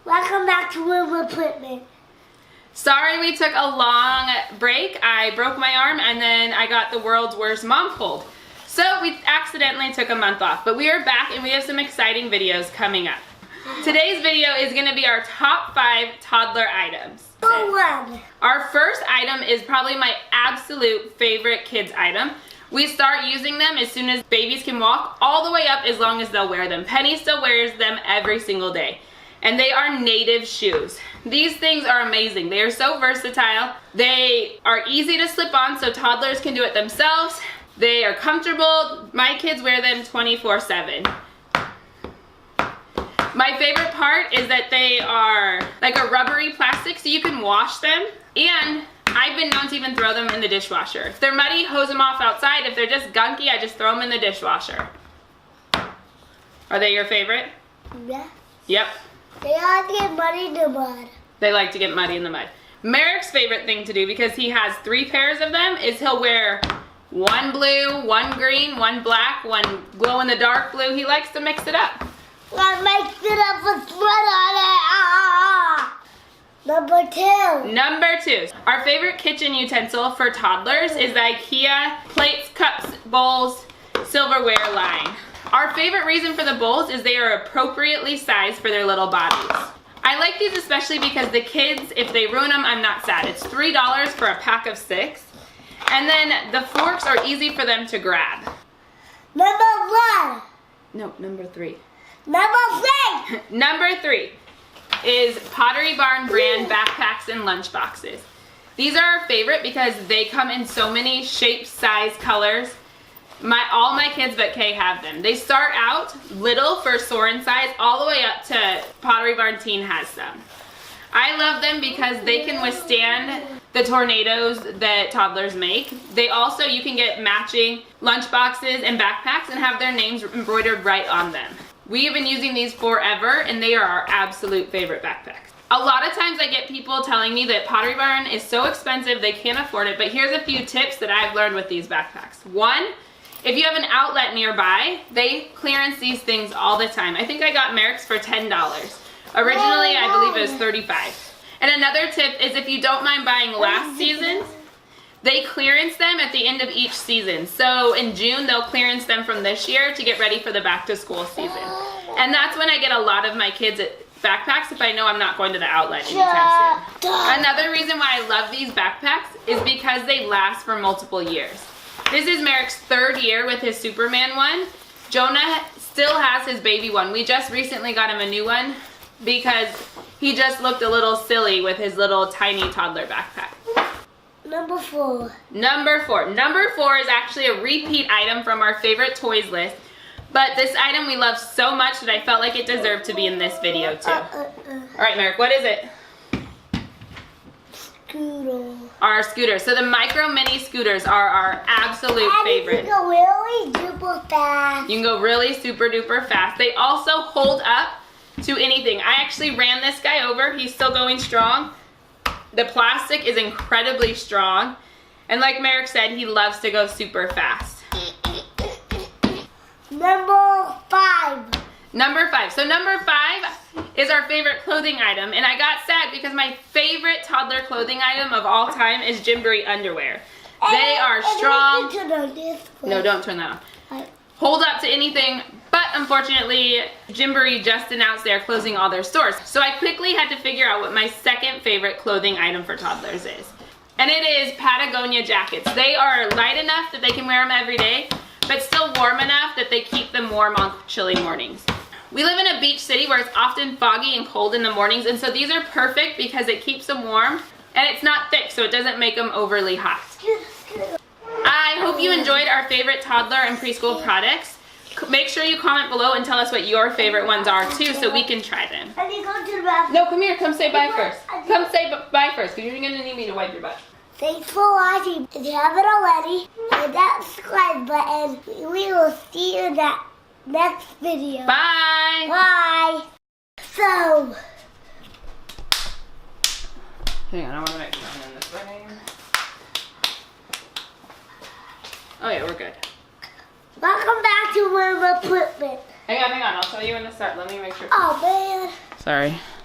Welcome back to Room Equipment. Sorry we took a long break. I broke my arm and then I got the world's worst mom cold. So we accidentally took a month off, but we are back and we have some exciting videos coming up. Today's video is going to be our top 5 toddler items. Our first item is probably my absolute favorite kids item. We start using them as soon as babies can walk, all the way up as long as they'll wear them. Penny still wears them every single day. And they are native shoes. These things are amazing. They are so versatile. They are easy to slip on so toddlers can do it themselves. They are comfortable. My kids wear them 24/7. My favorite part is that they are like a rubbery plastic so you can wash them, and I've been known to even throw them in the dishwasher. If they're muddy, hose them off outside. If they're just gunky, I just throw them in the dishwasher. Are they your favorite? Yeah. Yep. They all get muddy in the mud. They like to get muddy in the mud. Merrick's favorite thing to do, because he has 3 pairs of them, is he'll wear one blue, one green, one black, one glow-in-the-dark blue. He likes to mix it up. I mixed it up with blood on it. Number 2. Number 2. Our favorite kitchen utensil for toddlers is the IKEA plates, cups, bowls, silverware line. Our favorite reason for the bowls is they are appropriately sized for their little bodies. I like these especially because the kids, if they ruin them, I'm not sad. It's $3 for a pack of 6. And then the forks are easy for them to grab. Number 1. No, number 3. Number 3. Number 3 is Pottery Barn brand backpacks and lunch boxes. These are our favorite because they come in so many shapes, size, colors. All my kids but Kay have them. They start out little for Soren size all the way up to Pottery Barn Teen has some. I love them because they can withstand the tornadoes that toddlers make. They also, you can get matching lunch boxes and backpacks and have their names embroidered right on them. We have been using these forever and they are our absolute favorite backpacks. A lot of times I get people telling me that Pottery Barn is so expensive they can't afford it, but here's a few tips that I've learned with these backpacks. 1, if you have an outlet nearby, they clearance these things all the time. I think I got Merrick's for $10. Originally, I believe it was $35. And another tip is if you don't mind buying last season's, they clearance them at the end of each season. So in June, they'll clearance them from this year to get ready for the back to school season. And that's when I get a lot of my kids backpacks if I know I'm not going to the outlet anytime soon. Another reason why I love these backpacks is because they last for multiple years. This is Merrick's 3rd year with his Superman one. Jonah still has his baby one. We just recently got him a new one because he just looked a little silly with his little tiny toddler backpack. Number 4. Number 4. Number 4 is actually a repeat item from our favorite toys list. But this item we love so much that I felt like it deserved to be in this video too. Alright, Merrick, what is it? Scooter. Our scooters. So the micro mini scooters are our absolute favorite. You can go really super fast. You can go really super duper fast. They also hold up to anything. I actually ran this guy over. He's still going strong. The plastic is incredibly strong. And like Merrick said, he loves to go super fast. Number 5. Number 5. So number 5 is our favorite clothing item. And I got sad because my favorite toddler clothing item of all time is Gymboree underwear. They are strong. No, don't turn that on. Hold up to anything. But unfortunately, Gymboree just announced they're closing all their stores. So I quickly had to figure out what my second favorite clothing item for toddlers is. And it is Patagonia jackets. They are light enough that they can wear them every day, but still warm enough that they keep them warm on chilly mornings. We live in a beach city where it's often foggy and cold in the mornings, and so these are perfect because it keeps them warm, and it's not thick, so it doesn't make them overly hot. I hope you enjoyed our favorite toddler and preschool products. Make sure you comment below and tell us what your favorite ones are too so we can try them. I need to go to the bathroom. No, come here. Come say bye first. Come say bye first because you're going to need me to wipe your butt. Thanks for watching. If you haven't already, hit that subscribe button. We will see you in that next video. Bye. Bye. So. Hang on, I want to make sure I'm in this way. Oh yeah, we're good. Welcome back to Room Equipment. Hang on, I'll tell you when to start. Let me make sure. Oh man. Sorry.